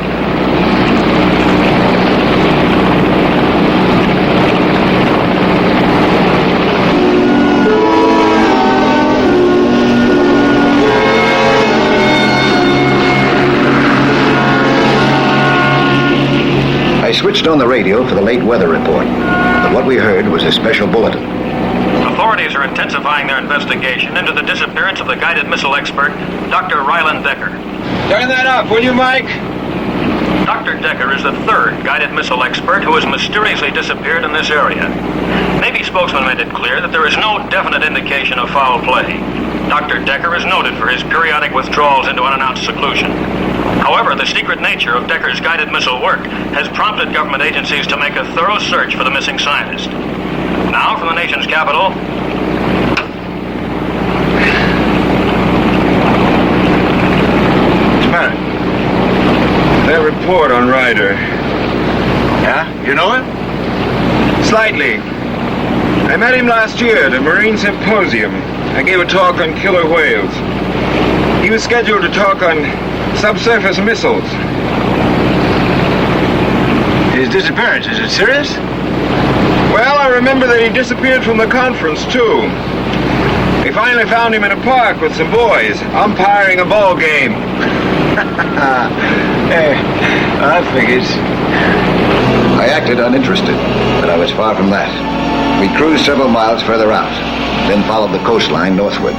I switched on the radio for the late weather report, but what we heard was a special bulletin. Authorities are intensifying their investigation into the disappearance of the guided missile expert, Dr. Ryland Decker. Turn that off, will you, Mike? Dr. Decker is the 3rd guided missile expert who has mysteriously disappeared in this area. Navy spokesman made it clear that there is no definite indication of foul play. Dr. Decker is noted for his periodic withdrawals into unannounced seclusion. However, the secret nature of Decker's guided missile work has prompted government agencies to make a thorough search for the missing scientist. Now, from the nation's capital... What's the matter? That report on Ryder. Yeah? You know him? Slightly. I met him last year at a Marine Symposium. I gave a talk on killer whales. He was scheduled to talk on subsurface missiles. His disappearance, is it serious? Well, I remember that he disappeared from the conference, too. We finally found him in a park with some boys, umpiring a ball game. Hey, that figures. I acted uninterested, but I was far from that. We cruised several miles further out, then followed the coastline northward.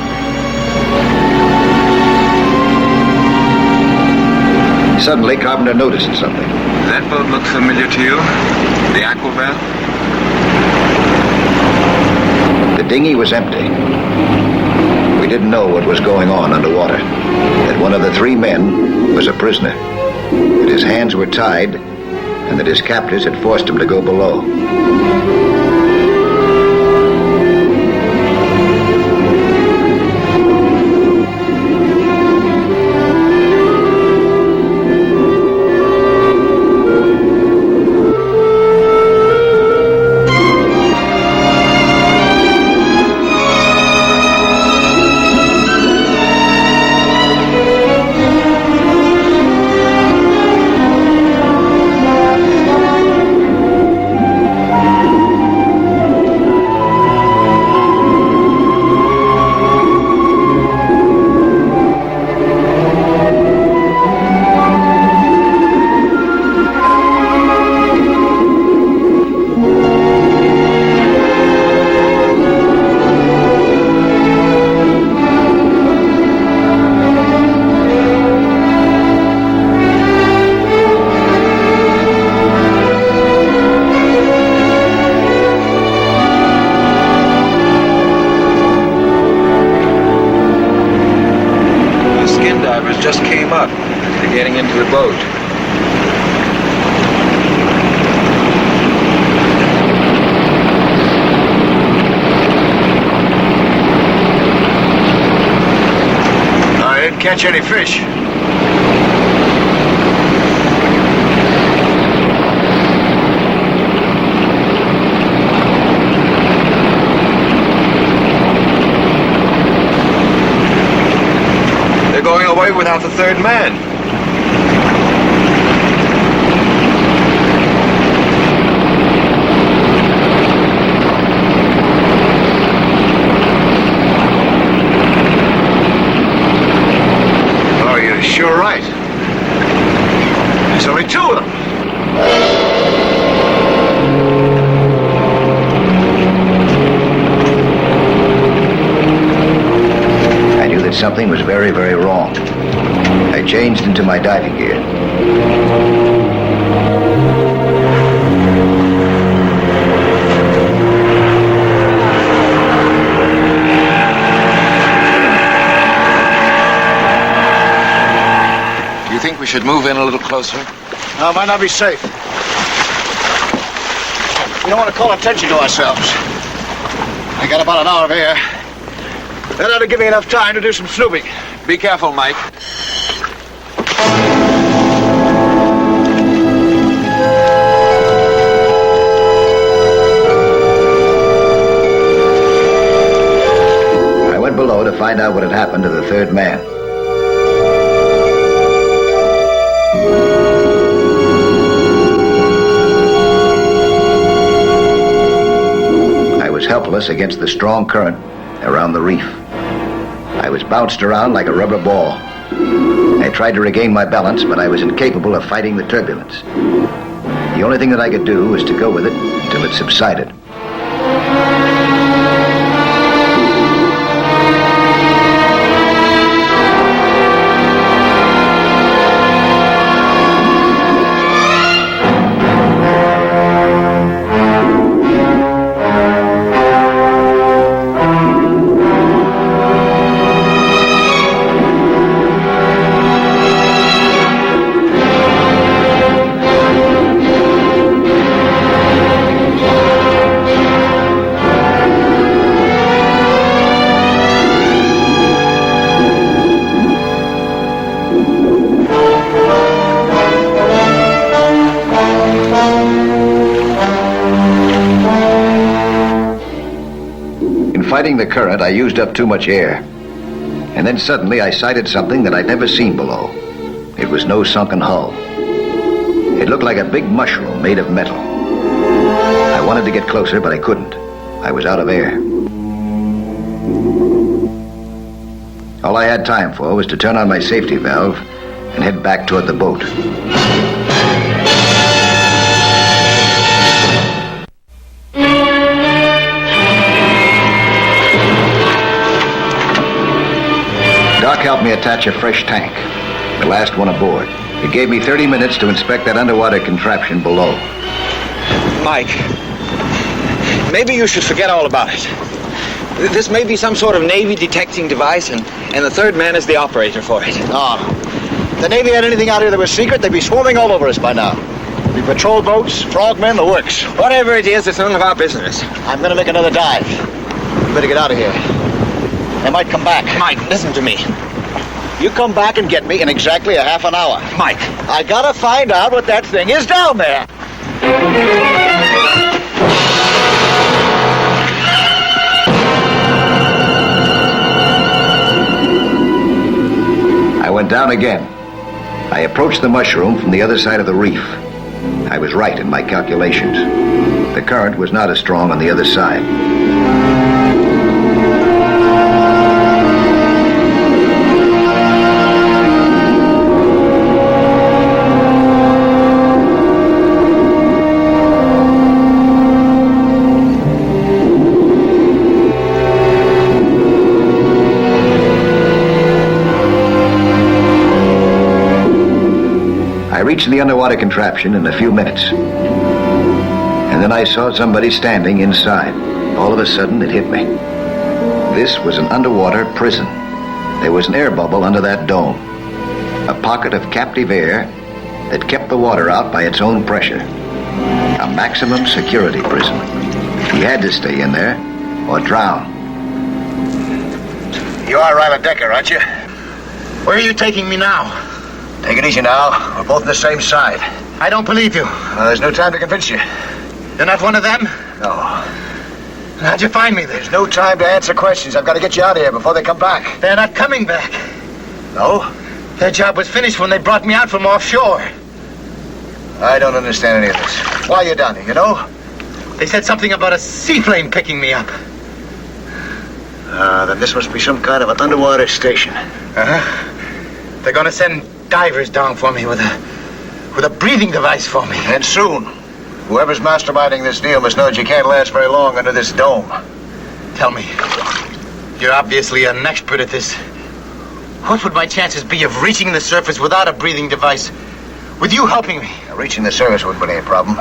Suddenly, Carpenter noticed something. That boat look familiar to you? The Aquabelle? The dinghy was empty. We didn't know what was going on underwater. That one of the three men was a prisoner. That his hands were tied, and that his captors had forced him to go below. Just came up. They're getting into the boat. I didn't catch any fish. Going away without the third man. Oh, you're sure right. There's only two of them. Something was very, very wrong. I changed into my diving gear. Do you think we should move in a little closer? No, it might not be safe. We don't want to call attention to ourselves. I got about an hour of air. That ought to give me enough time to do some snooping. Be careful, Mike. I went below to find out what had happened to the third man. I was helpless against the strong current around the reef. I was bounced around like a rubber ball. I tried to regain my balance, but I was incapable of fighting the turbulence. The only thing that I could do was to go with it until it subsided. Fighting the current, I used up too much air. And then suddenly I sighted something that I'd never seen below. It was no sunken hull. It looked like a big mushroom made of metal. I wanted to get closer, but I couldn't. I was out of air. All I had time for was to turn on my safety valve and head back toward the boat. me attach a fresh tank, the last one aboard. It gave me 30 minutes to inspect that underwater contraption below. Mike, maybe you should forget all about it. This may be some sort of Navy detecting device, and the third man is the operator for it. No. If the Navy had anything out here that was secret, they'd be swarming all over us by now. The patrol boats, frogmen, the works. Whatever it is, it's none of our business. I'm gonna make another dive. We better get out of here. They might come back. Mike, listen to me. You come back and get me in exactly a half an hour. Mike. I gotta find out what that thing is down there. I went down again. I approached the mushroom from the other side of the reef. I was right in my calculations. The current was not as strong on the other side. I reached the underwater contraption in a few minutes. And then I saw somebody standing inside. All of a sudden, it hit me. This was an underwater prison. There was an air bubble under that dome. A pocket of captive air that kept the water out by its own pressure. A maximum security prison. He had to stay in there or drown. You are Ryla Decker, aren't you? Where are you taking me now? Take it easy now. We're both on the same side. I don't believe you. There's no time to convince you. You're not one of them? No. How'd you find me then? There's no time to answer questions. I've got to get you out of here before they come back. They're not coming back. No? Their job was finished when they brought me out from offshore. I don't understand any of this. Why are you down here, you know? They said something about a seaplane picking me up. Then this must be some kind of an underwater station. Uh-huh. They're gonna send divers down for me with a breathing device for me. And soon. Whoever's masterminding this deal must know that you can't last very long under this dome. Tell me, you're obviously an expert at this. What would my chances be of reaching the surface without a breathing device? With you helping me? Now, reaching the surface wouldn't be any problem.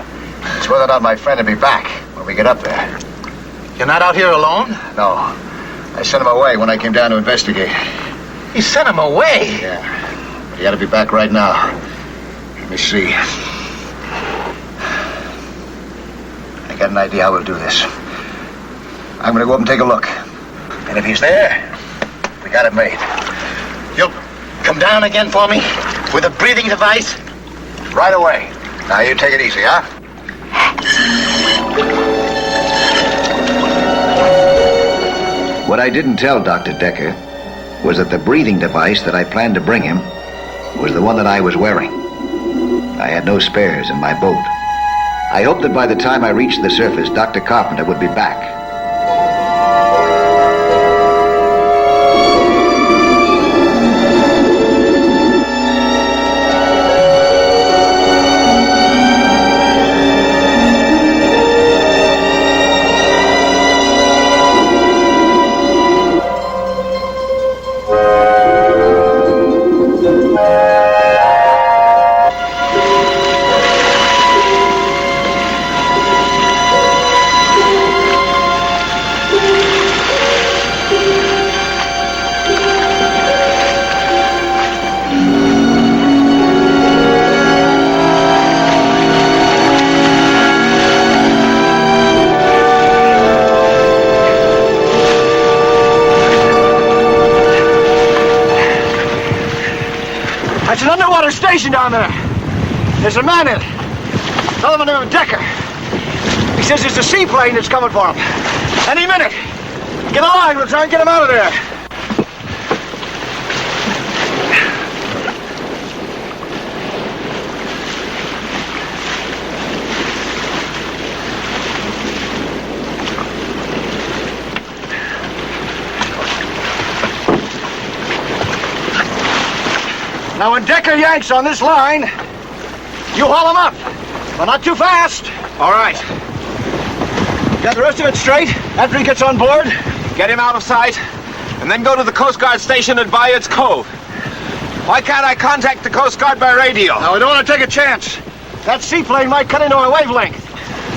It's whether or not my friend will be back when we get up there. You're not out here alone? No. I sent him away when I came down to investigate. You sent him away? Yeah. But he ought to be back right now. Let me see. I got an idea how we'll do this. I'm going to go up and take a look. And if he's there, we got it made. You'll come down again for me? With a breathing device? Right away. Now, you take it easy, huh? What I didn't tell Dr. Decker was that the breathing device that I planned to bring him was the one that I was wearing. I had no spares in my boat. I hoped that by the time I reached the surface, Dr. Carpenter would be back. It's an underwater station down there. There's a man in it. Fellow by the name of Decker. He says there's a seaplane that's coming for him. Any minute. Get a line, we'll try and get him out of there. Now, when Decker yanks on this line, you haul him up. But not too fast. All right. Got the rest of it straight? After he gets on board, get him out of sight, and then go to the Coast Guard station at Bayard's Cove. Why can't I contact the Coast Guard by radio? Now, I don't want to take a chance. That seaplane might cut into our wavelength.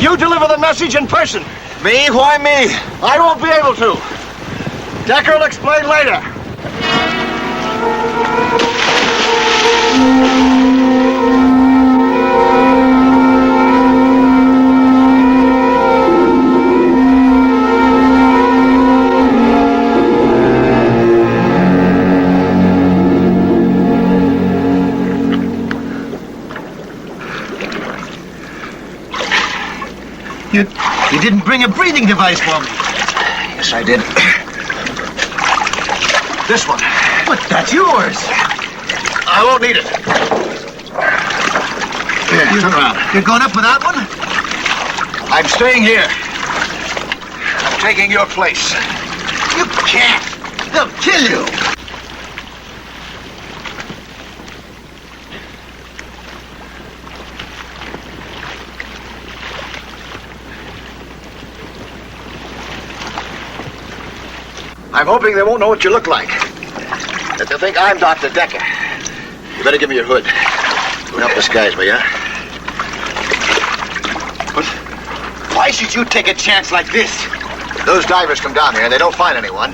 You deliver the message in person. Me? Why me? I won't be able to. Decker will explain later. You didn't bring a breathing device for me. Yes, I did. This one. But that's yours. I won't need it. Here, turn around. You're going up without one? I'm staying here. I'm taking your place. You can't. They'll kill you. I'm hoping they won't know what you look like. That they'll think I'm Dr. Decker. You better give me your hood. You'll help disguise me, huh? What? Why should you take a chance like this? Those divers come down here and they don't find anyone.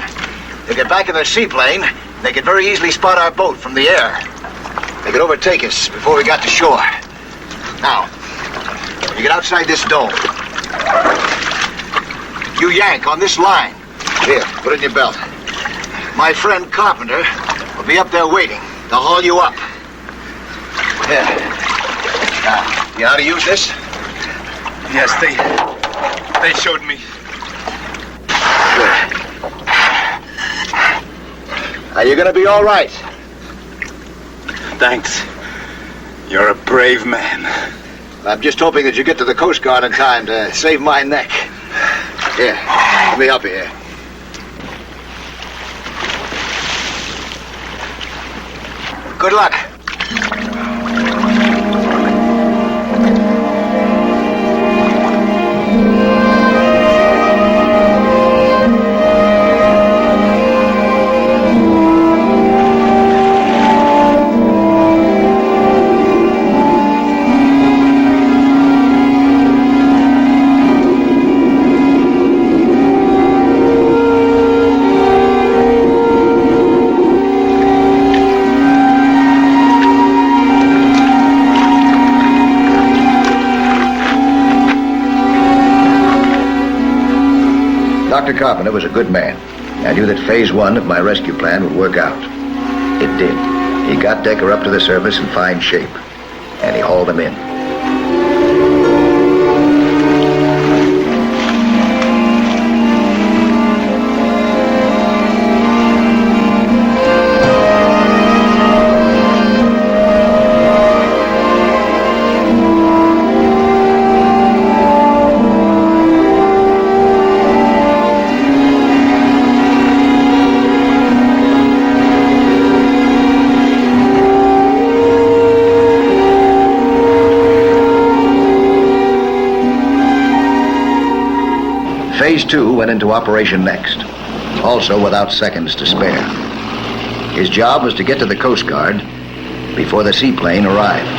They get back in their seaplane, they could very easily spot our boat from the air. They could overtake us before we got to shore. Now, when you get outside this dome, you yank on this line. Here, put it in your belt. My friend Carpenter will be up there waiting to haul you up. Here. Now, you know how to use this? Yes, they showed me. Good. Now, you're gonna be all right. Thanks. You're a brave man. I'm just hoping that you get to the Coast Guard in time to save my neck. Here, let me help you here. Good luck. Dr. Carpenter was a good man. I knew that phase 1 of my rescue plan would work out. It did. He got Decker up to the surface in fine shape, and he hauled him in. Phase 2 went into operation next, also without seconds to spare. His job was to get to the Coast Guard before the seaplane arrived.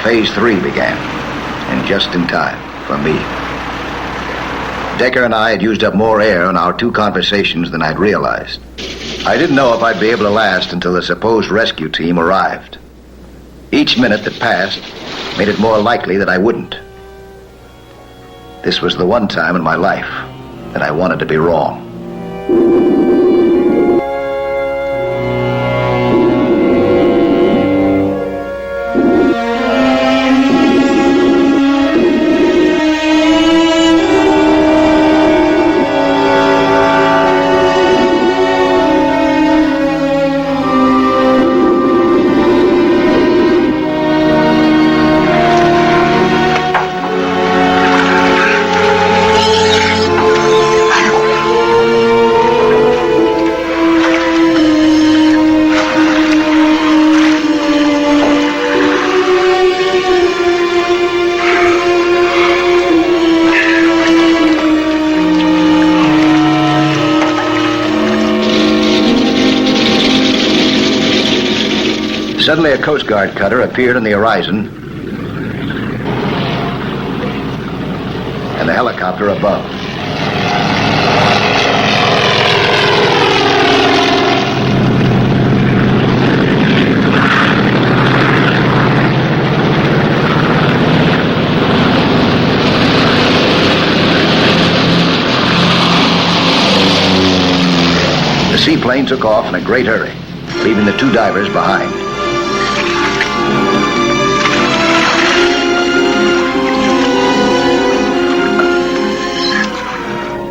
Phase 3 began, and just in time for me. Decker and I had used up more air on our 2 conversations than I'd realized. I didn't know if I'd be able to last until the supposed rescue team arrived. Each minute that passed made it more likely that I wouldn't. This was the one time in my life that I wanted to be wrong. Suddenly, a Coast Guard cutter appeared on the horizon, and the helicopter above. The seaplane took off in a great hurry, leaving the two divers behind.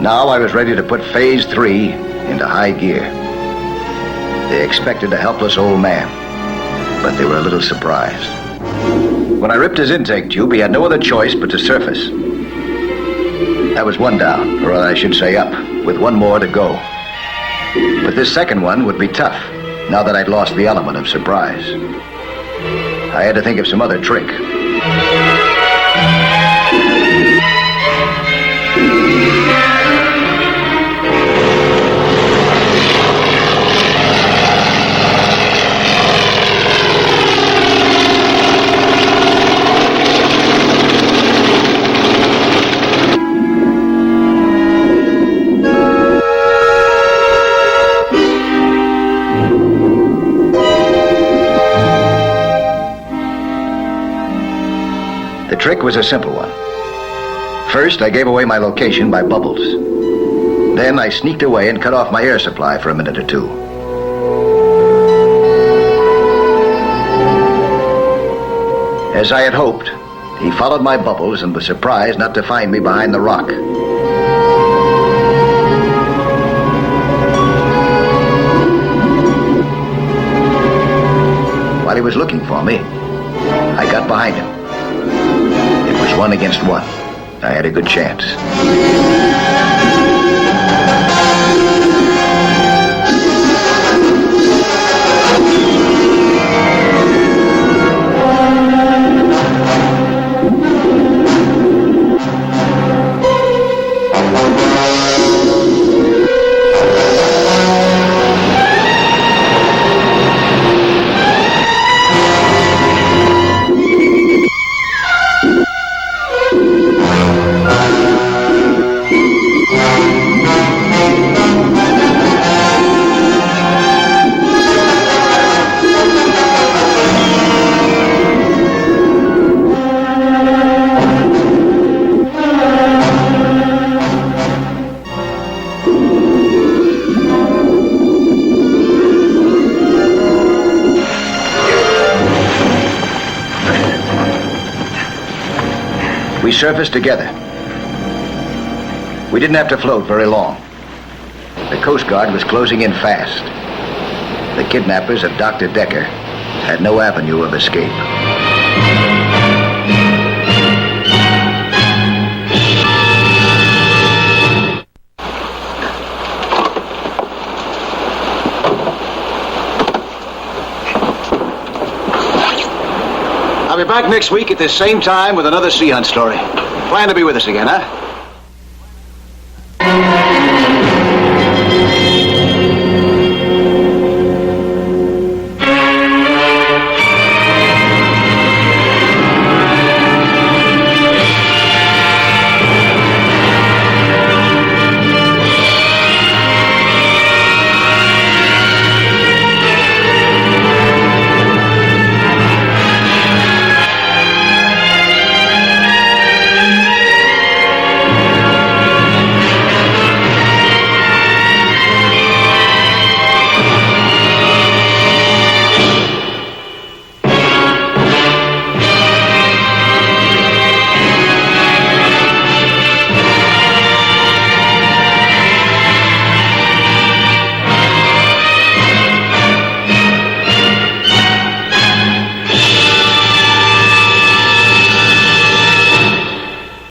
Now I was ready to put Phase 3 into high gear. They expected a helpless old man, but they were a little surprised. When I ripped his intake tube, he had no other choice but to surface. That was one down, or I should say up, with one more to go. But this second one would be tough, now that I'd lost the element of surprise. I had to think of some other trick. The trick was a simple one. First, I gave away my location by bubbles. Then I sneaked away and cut off my air supply for a minute or two. As I had hoped, he followed my bubbles and was surprised not to find me behind the rock. While he was looking for me, I got behind him. It was 1 against 1. I had a good chance. We surfaced together. We didn't have to float very long. The Coast Guard was closing in fast. The kidnappers of Dr. Decker had no avenue of escape. I'll be back next week at this same time with another sea hunt story. Plan to be with us again, huh?